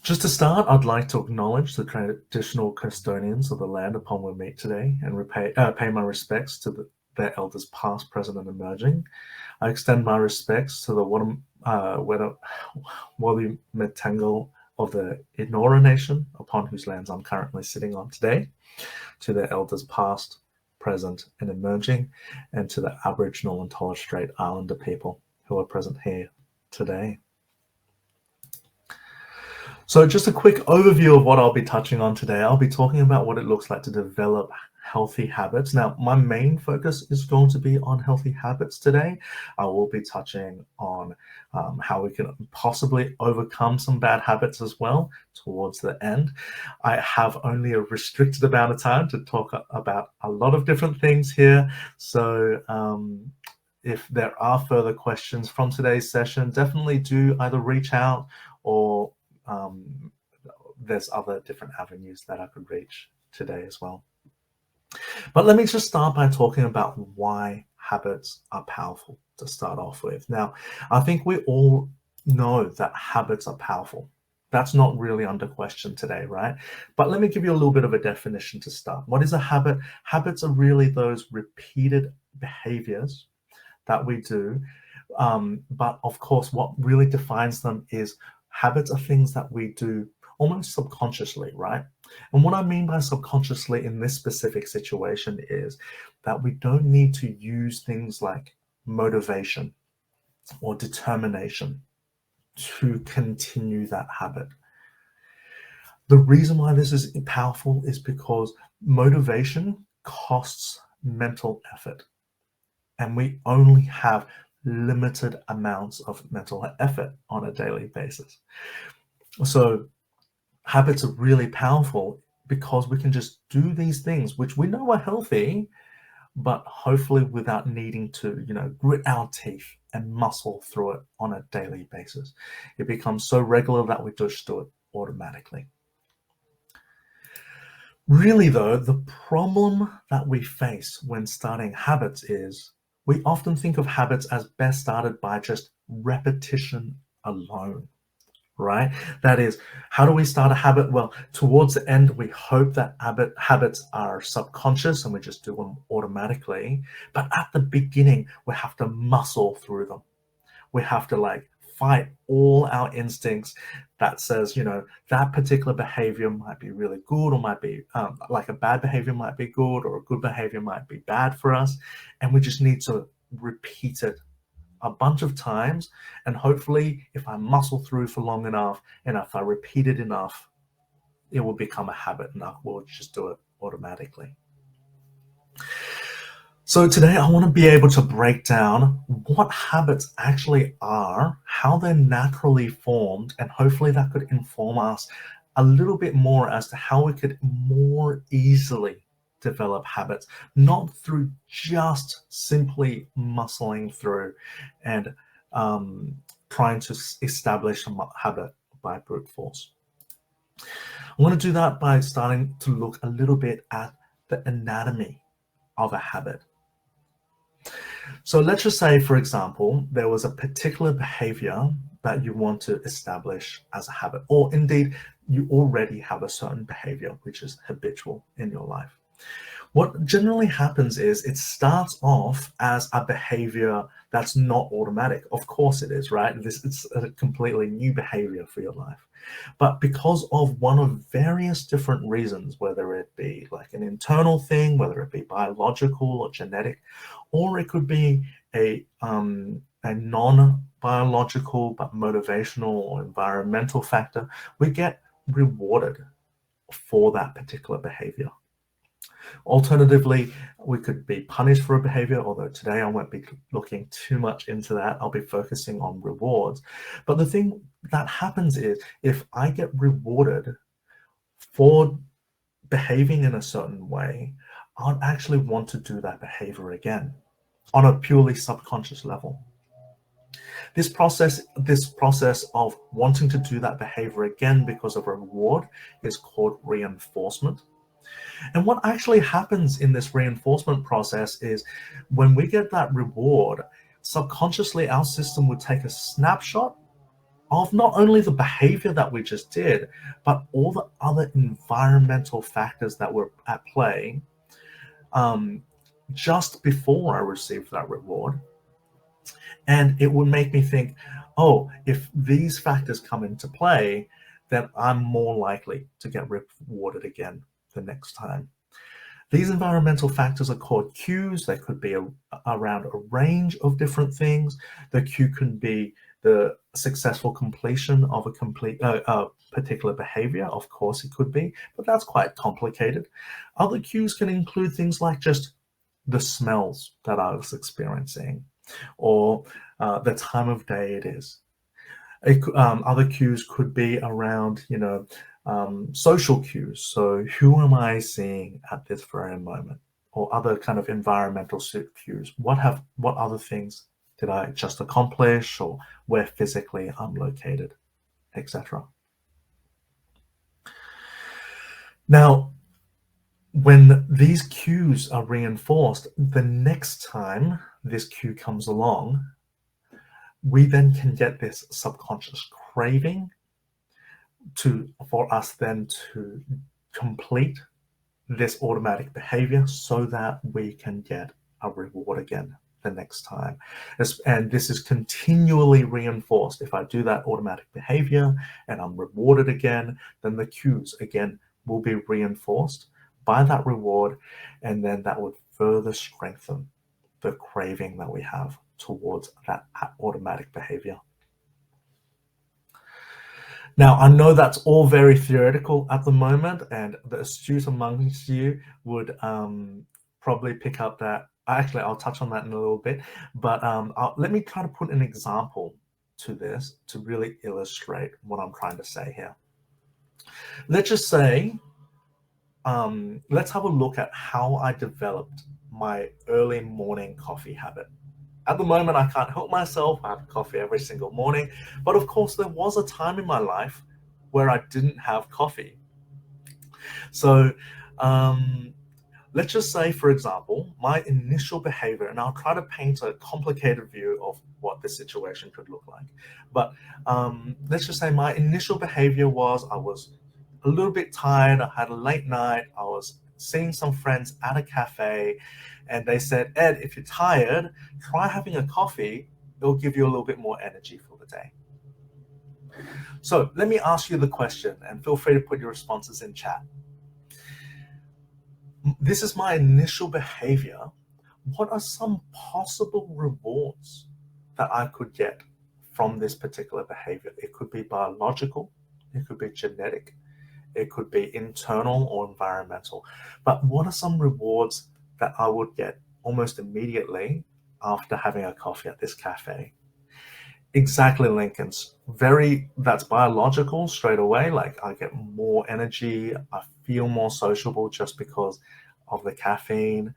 Just to start, I'd like to acknowledge the traditional custodians of the land upon we meet today and pay my respects to their elders past, present, and emerging. I extend my respects to the Wadi Metangal of the Inora Nation, upon whose lands I'm currently sitting on today, to their elders past, present, and emerging, and to the Aboriginal and Torres Strait Islander people who are present here today. So just a quick overview of what I'll be touching on today. I'll be talking about what it looks like to develop healthy habits. Now, my main focus is going to be on healthy habits today. I will be touching on how we can possibly overcome some bad habits as well towards the end. I have only a restricted amount of time to talk about a lot of different things here. So if there are further questions from today's session, definitely do either reach out or there's other different avenues that I could reach today as well. But let me just start by talking about why habits are powerful to start off with. Now, I think we all know that habits are powerful. That's not really under question today, right? But let me give you a little bit of a definition to start. What is a habit? Habits are really those repeated behaviors that we do. But of course, what really defines them is habits are things that we do almost subconsciously, right? And what I mean by subconsciously in this specific situation is that we don't need to use things like motivation or determination to continue that habit. The reason why this is powerful is because motivation costs mental effort, and we only have limited amounts of mental effort on a daily basis. So habits are really powerful because we can just do these things which we know are healthy, but hopefully without needing to, grit our teeth and muscle through it on a daily basis. It becomes so regular that we just do it automatically. Really though, the problem that we face when starting habits is we often think of habits as best started by just repetition alone, right? That is, how do we start a habit? Well, towards the end, we hope that habits are subconscious and we just do them automatically. But at the beginning, we have to muscle through them. We have to fight all our instincts that says, that particular behavior might be really good, or might be like a bad behavior might be good, or a good behavior might be bad for us. And we just need to repeat it a bunch of times. And hopefully if I muscle through for long enough and if I repeat it enough, it will become a habit and I will just do it automatically. So today I want to be able to break down what habits actually are, how they're naturally formed, and hopefully that could inform us a little bit more as to how we could more easily develop habits, not through just simply muscling through and trying to establish a habit by brute force. I want to do that by starting to look a little bit at the anatomy of a habit. So let's just say, for example, there was a particular behavior that you want to establish as a habit, or indeed you already have a certain behavior which is habitual in your life. What generally happens is it starts off as a behavior that's not automatic. Of course it is, right? It's a completely new behavior for your life. But because of one of various different reasons, whether it be like an internal thing, whether it be biological or genetic, or it could be a non-biological but motivational or environmental factor, we get rewarded for that particular behavior. Alternatively, we could be punished for a behavior, although today I won't be looking too much into that. I'll be focusing on rewards. But the thing that happens is if I get rewarded for behaving in a certain way, I'd actually want to do that behavior again on a purely subconscious level. This process of wanting to do that behavior again because of a reward is called reinforcement. And what actually happens in this reinforcement process is when we get that reward, subconsciously our system would take a snapshot of not only the behavior that we just did, but all the other environmental factors that were at play just before I received that reward. And it would make me think, oh, if these factors come into play, then I'm more likely to get rewarded again the next time. These environmental factors are called cues. They could be around a range of different things. The cue can be the successful completion of a particular behavior. Of course, it could be, but that's quite complicated. Other cues can include things like just the smells that I was experiencing, or the time of day it is. Other cues could be around, social cues. So who am I seeing at this very moment? Or other kind of environmental cues. What other things did I just accomplish, or where physically I'm located, etc. Now, when these cues are reinforced, the next time this cue comes along, we then can get this subconscious craving for us then to complete this automatic behavior so that we can get a reward again the next time. And this is continually reinforced. If I do that automatic behavior and I'm rewarded again, then the cues again will be reinforced by that reward, and then that would further strengthen the craving that we have towards that automatic behavior. Now, I know that's all very theoretical at the moment, and the astute amongst you would probably pick up that. Actually, I'll touch on that in a little bit, but let me try to put an example to this to really illustrate what I'm trying to say here. Let's just say, let's have a look at how I developed my early morning coffee habit. At the moment, I can't help myself. I have coffee every single morning. But of course, there was a time in my life where I didn't have coffee. So let's just say, for example, my initial behavior, and I'll try to paint a complicated view of what this situation could look like. But let's just say my initial behavior was I was a little bit tired. I had a late night. I was seeing some friends at a cafe, and they said, Ed, if you're tired, try having a coffee. It'll give you a little bit more energy for the day. So let me ask you the question, and feel free to put your responses in chat. This is my initial behavior. What are some possible rewards that I could get from this particular behavior? It could be biological, it could be genetic, it could be internal or environmental. But what are some rewards that I would get almost immediately after having a coffee at this cafe? Exactly, Lincoln's. That's biological straight away. Like, I get more energy, I feel more sociable just because of the caffeine.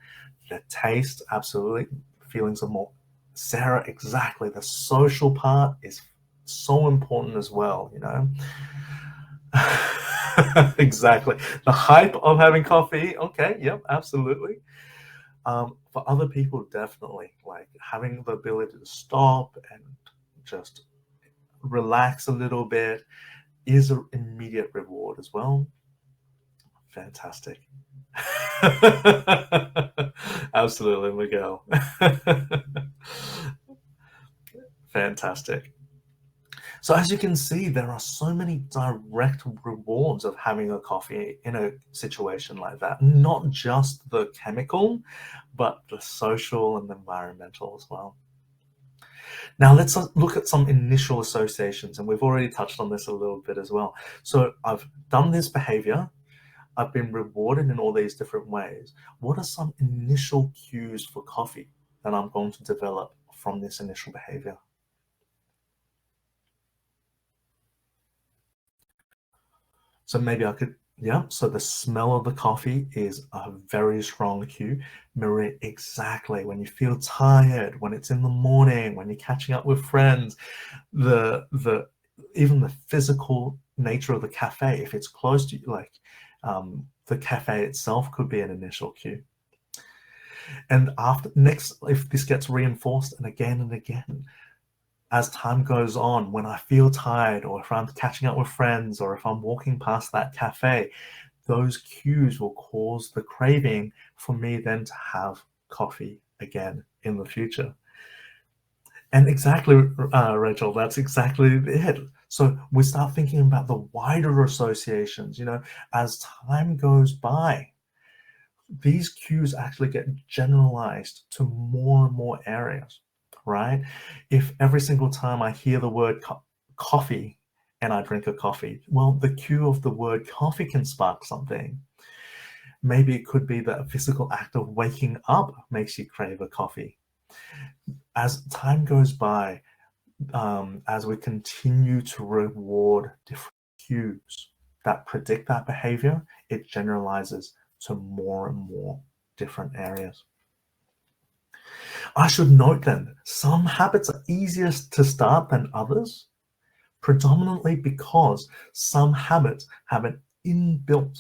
The taste, absolutely. Feelings of more. Sarah, exactly. The social part is so important as well, Exactly. The hype of having coffee. Okay. Yep. Absolutely. For other people, definitely, like having the ability to stop and just relax a little bit is an immediate reward as well. Fantastic. Absolutely, Miguel. Fantastic. So as you can see, there are so many direct rewards of having a coffee in a situation like that. Not just the chemical, but the social and the environmental as well. Now let's look at some initial associations, and we've already touched on this a little bit as well. So I've done this behavior. I've been rewarded in all these different ways. What are some initial cues for coffee that I'm going to develop from this initial behavior? So maybe I could, so the smell of the coffee is a very strong cue. Mirror exactly when you feel tired, when it's in the morning, when you're catching up with friends, even the physical nature of the cafe, if it's close to you, like the cafe itself could be an initial cue. And if this gets reinforced and again, as time goes on, when I feel tired, or if I'm catching up with friends, or if I'm walking past that cafe, those cues will cause the craving for me then to have coffee again in the future. And exactly, Rachel, that's exactly it. So we start thinking about the wider associations, as time goes by, these cues actually get generalized to more and more areas, right? If every single time I hear the word coffee and I drink a coffee, well, the cue of the word coffee can spark something. Maybe it could be that a physical act of waking up makes you crave a coffee. As time goes by, as we continue to reward different cues that predict that behavior, it generalizes to more and more different areas. I should note then, some habits are easiest to start than others, predominantly because some habits have an inbuilt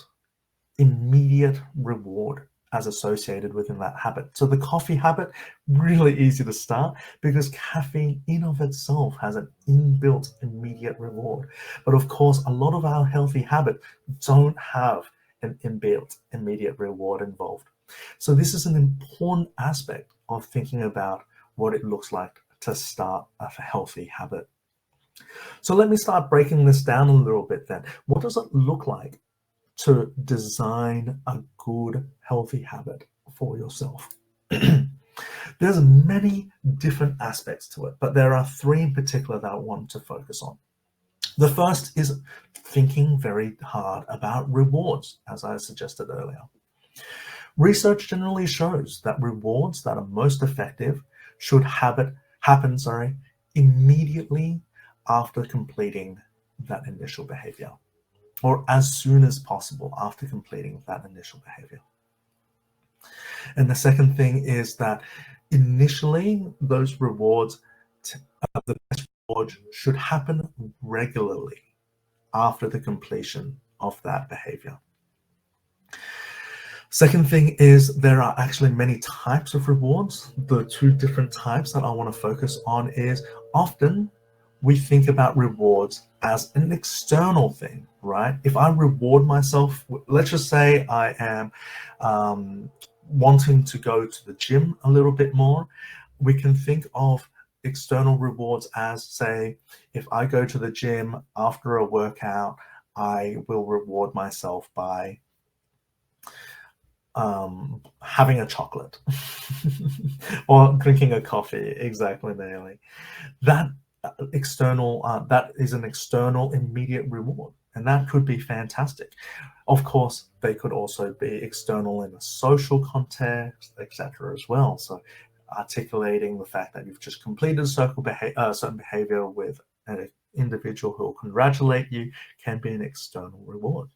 immediate reward as associated within that habit. So the coffee habit, really easy to start because caffeine in of itself has an inbuilt immediate reward. But of course, a lot of our healthy habits don't have an inbuilt immediate reward involved. So this is an important aspect of thinking about what it looks like to start a healthy habit. So let me start breaking this down a little bit then. What does it look like to design a good, healthy habit for yourself? There's many different aspects to it, but there are three in particular that I want to focus on. The first is thinking very hard about rewards, as I suggested earlier. Research generally shows that rewards that are most effective should happen immediately after completing that initial behavior, or as soon as possible after completing that initial behavior. And the second thing is that initially those rewards, the best reward should happen regularly after the completion of that behavior. Second thing is there are actually many types of rewards. The two different types that I want to focus on is often we think about rewards as an external thing, right? If I reward myself, let's just say I am wanting to go to the gym a little bit more, we can think of external rewards as, say, if I go to the gym after a workout, I will reward myself by having a chocolate or drinking a coffee. Exactly, Naomi. That that is an external immediate reward, and that could be fantastic. Of course, they could also be external in a social context, etc. as well. So articulating the fact that you've just completed a certain behavior with an individual who will congratulate you can be an external reward.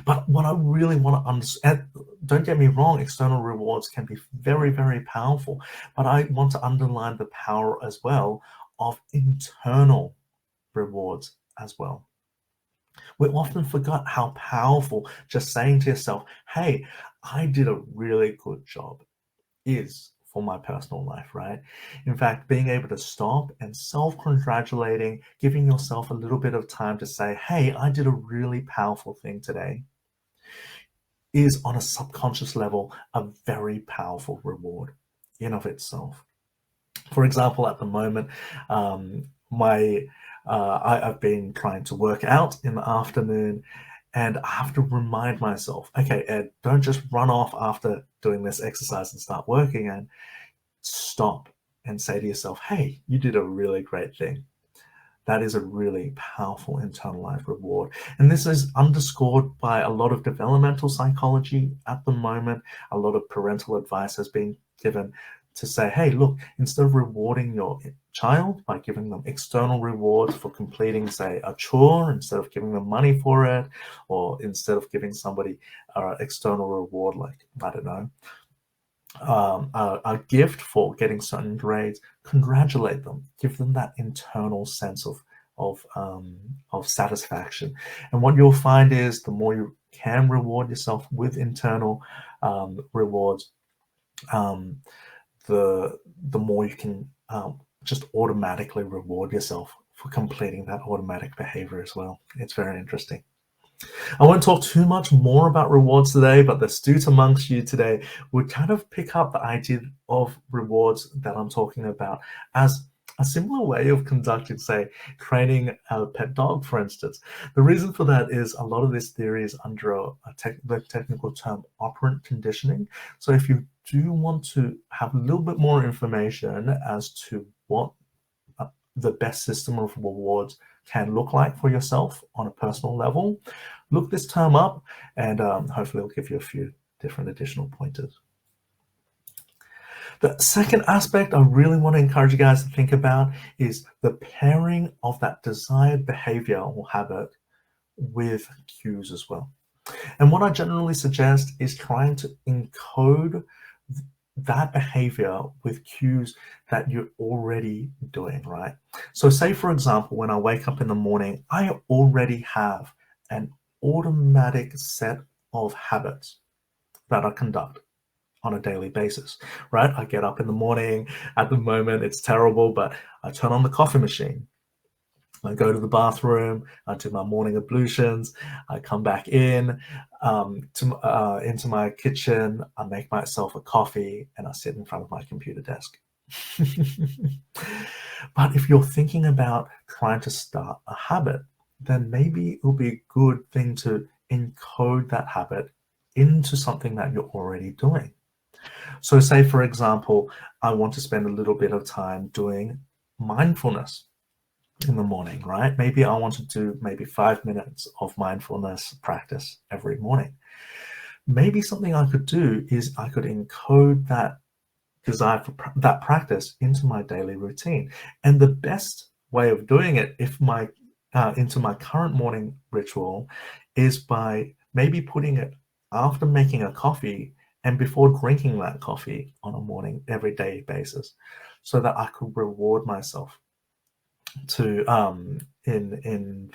But what I really want to understand, don't get me wrong, external rewards can be very, very powerful. But I want to underline the power as well of internal rewards as well. We often forget how powerful just saying to yourself, hey, I did a really good job is for my personal life, right? In fact, being able to stop and self-congratulating, giving yourself a little bit of time to say, hey, I did a really powerful thing today, is on a subconscious level a very powerful reward in of itself. For example, at the moment, I've been trying to work out in the afternoon, and I have to remind myself, okay, Ed, don't just run off after doing this exercise and start working, and stop and say to yourself, hey, you did a really great thing. That is a really powerful internalized reward. And this is underscored by a lot of developmental psychology at the moment. A lot of parental advice has been given to say, hey, look, instead of rewarding your child by giving them external rewards for completing, say, a chore, instead of giving them money for it, or instead of giving somebody an external reward like, I don't know, a gift for getting certain grades, congratulate them, give them that internal sense of satisfaction. And what you'll find is the more you can reward yourself with internal rewards, the more you can just automatically reward yourself for completing that automatic behavior as well. It's very interesting. I won't talk too much more about rewards today, but the astute amongst you today would kind of pick up the idea of rewards that I'm talking about as a similar way of conducting, say, training a pet dog, for instance. The reason for that is a lot of this theory is under the technical term operant conditioning. So if you do want to have a little bit more information as to what the best system of rewards can look like for yourself on a personal level, look this term up, and hopefully it'll give you a few different additional pointers. The second aspect I really want to encourage you guys to think about is the pairing of that desired behavior or habit with cues as well. And what I generally suggest is trying to encode that behavior with cues that you're already doing, right? So say, for example, when I wake up in the morning, I already have an automatic set of habits that I conduct on a daily basis, right? I get up in the morning. At the moment, it's terrible, but I turn on the coffee machine. I go to the bathroom, I do my morning ablutions, I come back in into my kitchen, I make myself a coffee, and I sit in front of my computer desk. But if you're thinking about trying to start a habit, then maybe it will be a good thing to encode that habit into something that you're already doing. So say, for example, I want to spend a little bit of time doing mindfulness in the morning, right? Maybe I want to do maybe 5 minutes of mindfulness practice every morning. Maybe something I could do is I could encode that desire for that practice into my daily routine. And the best way of doing it, if my into my current morning ritual, is by maybe putting it after making a coffee and before drinking that coffee on a morning everyday basis, so that I could reward myself to in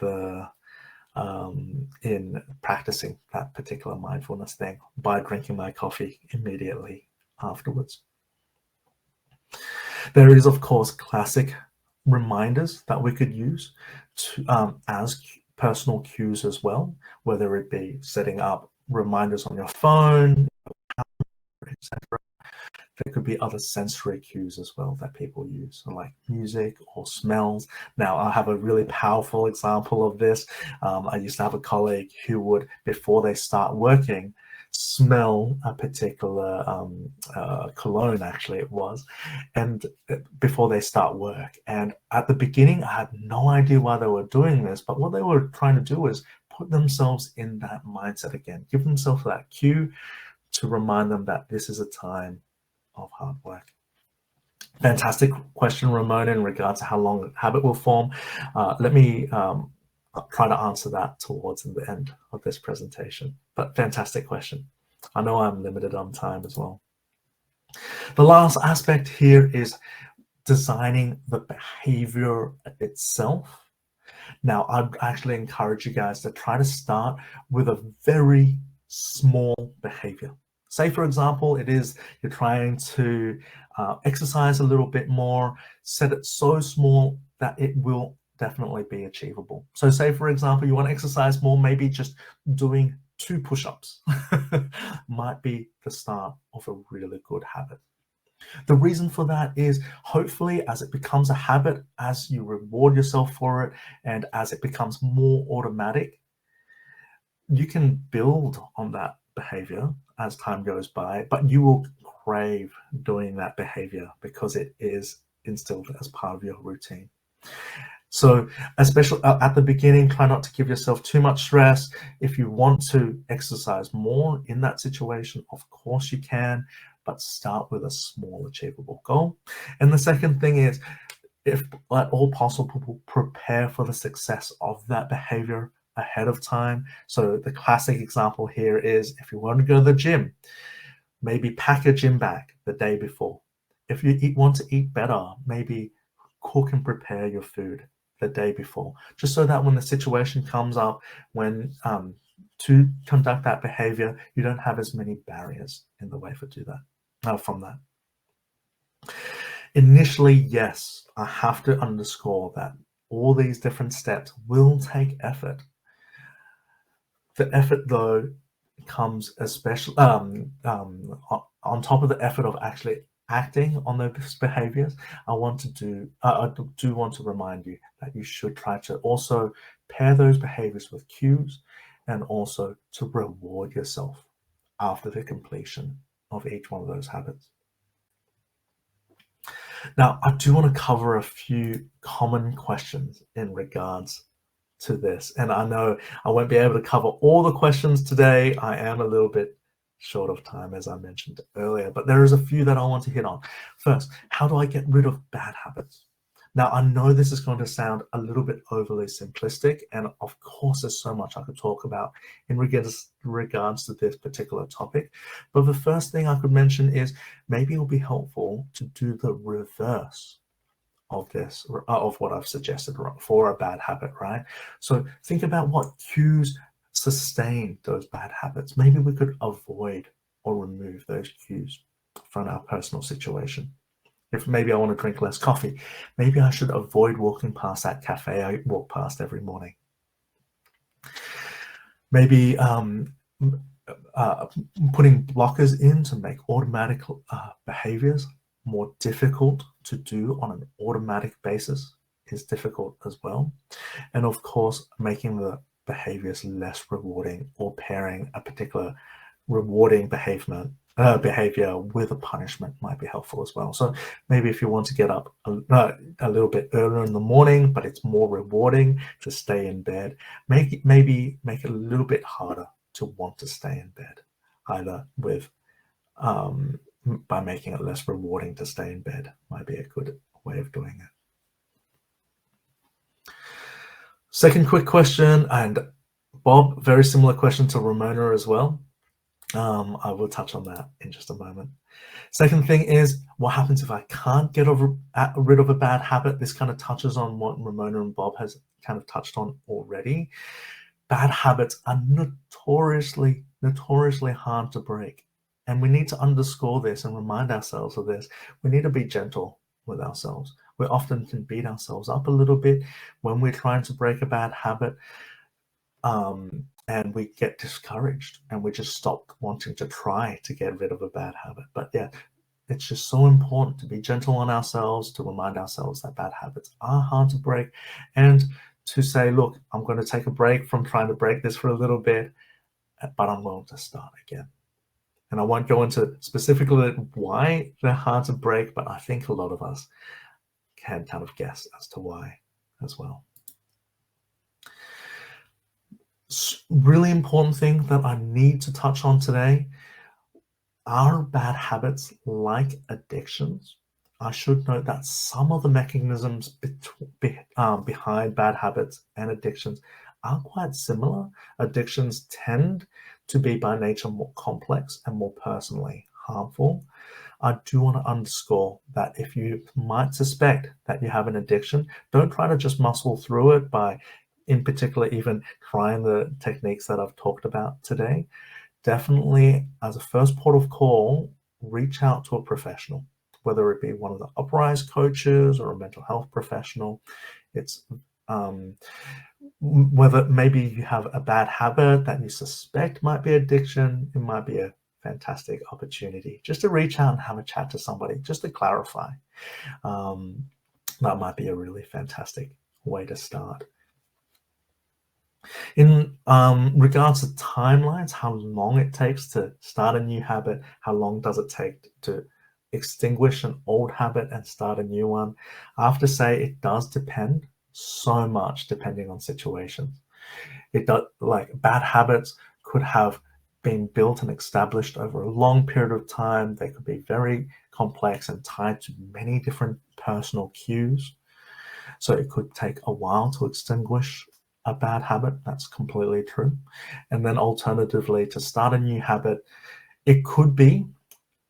practicing that particular mindfulness thing by drinking my coffee immediately afterwards. There is, of course, classic reminders that we could use to as personal cues as well, whether it be setting up reminders on your phone, etc. There could be other sensory cues as well that people use, so like music or smells. Now, I have a really powerful example of this. I used to have a colleague who would, before they start working, smell a particular cologne, actually it was, and before they start work. And at the beginning, I had no idea why they were doing this, but what they were trying to do is put themselves in that mindset again, give themselves that cue to remind them that this is a time of hard work. Fantastic question, Ramona, in regards to how long a habit will form. Let me try to answer that towards the end of this presentation. But fantastic question. I know I'm limited on time as well. The last aspect here is designing the behavior itself. Now, I'd actually encourage you guys to try to start with a very small behavior. Say, for example, it is you're trying to exercise a little bit more, set it so small that it will definitely be achievable. So say, for example, you want to exercise more, maybe just doing 2 push-ups might be the start of a really good habit. The reason for that is hopefully as it becomes a habit, as you reward yourself for it, and as it becomes more automatic, you can build on that behavior as time goes by, but you will crave doing that behavior because it is instilled as part of your routine. So especially at the beginning, try not to give yourself too much stress. If you want to exercise more in that situation, of course you can, but start with a small achievable goal. And the second thing is, if at all possible, prepare for the success of that behavior ahead of time. So the classic example here is if you want to go to the gym, maybe pack a gym bag the day before. If you want to eat better, maybe cook and prepare your food the day before, just so that when the situation comes up, when to conduct that behavior, you don't have as many barriers in the way for do that from that. Initially, yes, I have to underscore that all these different steps will take effort. The effort, though, comes especially on top of the effort of actually acting on those behaviors. I do want to remind you that you should try to also pair those behaviors with cues, and also to reward yourself after the completion of each one of those habits. Now, I do want to cover a few common questions in regards to this. And I know I won't be able to cover all the questions today. I am a little bit short of time, as I mentioned earlier, but there is a few that I want to hit on. First, how do I get rid of bad habits? Now, I know this is going to sound a little bit overly simplistic, and of course, there's so much I could talk about in regards to this particular topic. But the first thing I could mention is maybe it'll be helpful to do the reverse of this, of what I've suggested for a bad habit, right? So think about what cues sustain those bad habits. Maybe we could avoid or remove those cues from our personal situation. If maybe I want to drink less coffee, maybe I should avoid walking past that cafe I walk past every morning. Maybe putting blockers in to make automatic behaviors more difficult to do on an automatic basis is difficult as well. And of course, making the behaviors less rewarding, or pairing a particular rewarding behavior with a punishment might be helpful as well. So maybe if you want to get up a little bit earlier in the morning, but it's more rewarding to stay in bed, maybe make it a little bit harder to want to stay in bed, either with by making it less rewarding to stay in bed might be a good way of doing it. Second quick question, and Bob, very similar question to Ramona as well. I will touch on that in just a moment. Second thing is, what happens if I can't get rid of a bad habit? This kind of touches on what Ramona and Bob has kind of touched on already. Bad habits are notoriously hard to break. And we need to underscore this and remind ourselves of this. We need to be gentle with ourselves. We often can beat ourselves up a little bit when we're trying to break a bad habit. And we get discouraged and we just stop wanting to try to get rid of a bad habit. But yeah, it's just so important to be gentle on ourselves, to remind ourselves that bad habits are hard to break, and to say, look, I'm going to take a break from trying to break this for a little bit, but I'm going to start again. And I won't go into specifically why they're hard to break, but I think a lot of us can kind of guess as to why as well. Really important thing that I need to touch on today are bad habits like addictions. I should note that some of the mechanisms behind bad habits and addictions are quite similar. Addictions tend to be by nature more complex and more personally harmful. I do want to underscore that if you might suspect that you have an addiction, don't try to just muscle through it by, in particular, even trying the techniques that I've talked about today. Definitely, as a first port of call, reach out to a professional, whether it be one of the Uprise coaches or a mental health professional. It's whether maybe you have a bad habit that you suspect might be addiction, it might be a fantastic opportunity just to reach out and have a chat to somebody, just to clarify. That might be a really fantastic way to start. In regards to timelines, how long it takes to start a new habit, how long does it take to extinguish an old habit and start a new one? I have to say it does depend so much depending on situations. It does, like bad habits could have been built and established over a long period of time. They could be very complex and tied to many different personal cues. So it could take a while to extinguish a bad habit. That's completely true. And then alternatively, to start a new habit, it could be,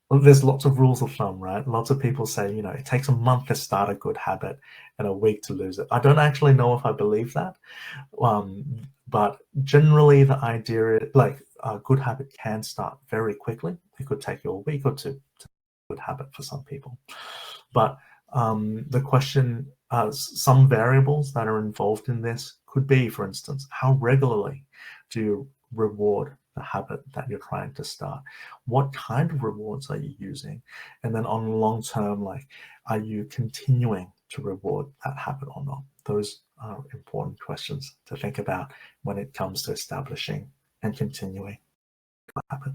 well, there's lots of rules of thumb, right? Lots of people say, it takes a month to start a good habit and a week to lose it. I don't actually know if I believe that. But generally the idea is, like, a good habit can start very quickly. It could take you a week or two good habit for some people. But the question, some variables that are involved in this could be, for instance, how regularly do you reward the habit that you're trying to start? What kind of rewards are you using? And then on long term, like, are you continuing to reward that habit or not? Those are important questions to think about when it comes to establishing and continuing a habit.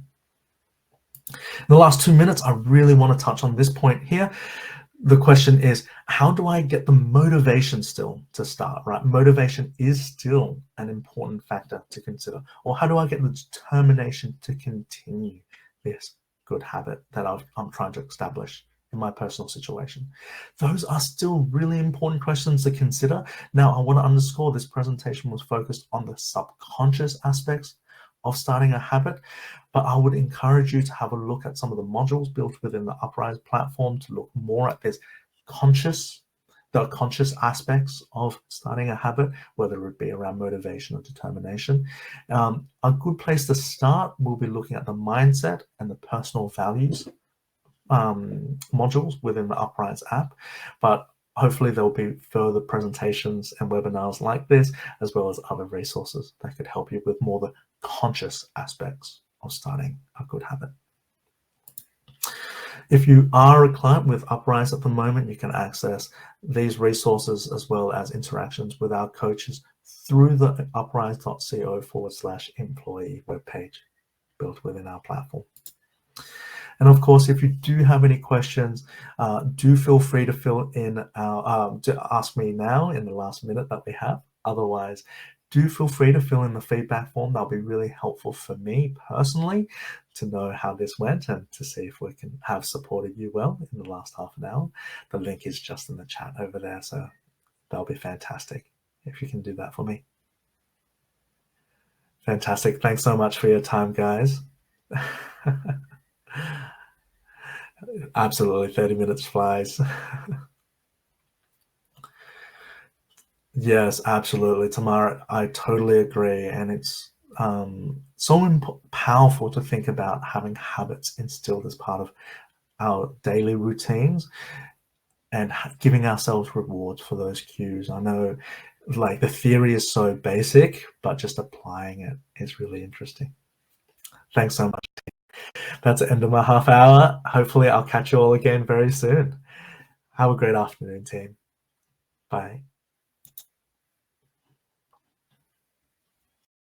In the last 2 minutes, I really want to touch on this point here. The question is, how do I get the motivation still to start, right? Motivation is still an important factor to consider. Or how do I get the determination to continue this good habit that I'm trying to establish in my personal situation? Those are still really important questions to consider. Now, I want to underscore this presentation was focused on the subconscious aspects of starting a habit, but I would encourage you to have a look at some of the modules built within the Uprise platform to look more at this the conscious aspects of starting a habit, whether it be around motivation or determination. A good place to start will be looking at the mindset and the personal values modules within the Uprise app, but hopefully there'll be further presentations and webinars like this, as well as other resources that could help you with more the conscious aspects of starting a good habit. If you are a client with Uprise at the moment, you can access these resources as well as interactions with our coaches through the uprise.co/employee webpage built within our platform. And of course, if you do have any questions, do feel free to fill in to ask me now in the last minute that we have. Otherwise, do feel free to fill in the feedback form. That'll be really helpful for me personally to know how this went and to see if we can have supported you well in the last half an hour. The link is just in the chat over there, so that'll be fantastic if you can do that for me. Fantastic. Thanks so much for your time, guys. Absolutely, 30 minutes flies. Yes, absolutely, Tamara. I totally agree. And it's so powerful to think about having habits instilled as part of our daily routines and giving ourselves rewards for those cues. I know, like, the theory is so basic, but just applying it is really interesting. Thanks so much. That's the end of my half hour. Hopefully I'll catch you all again very soon. Have a great afternoon, team. Bye.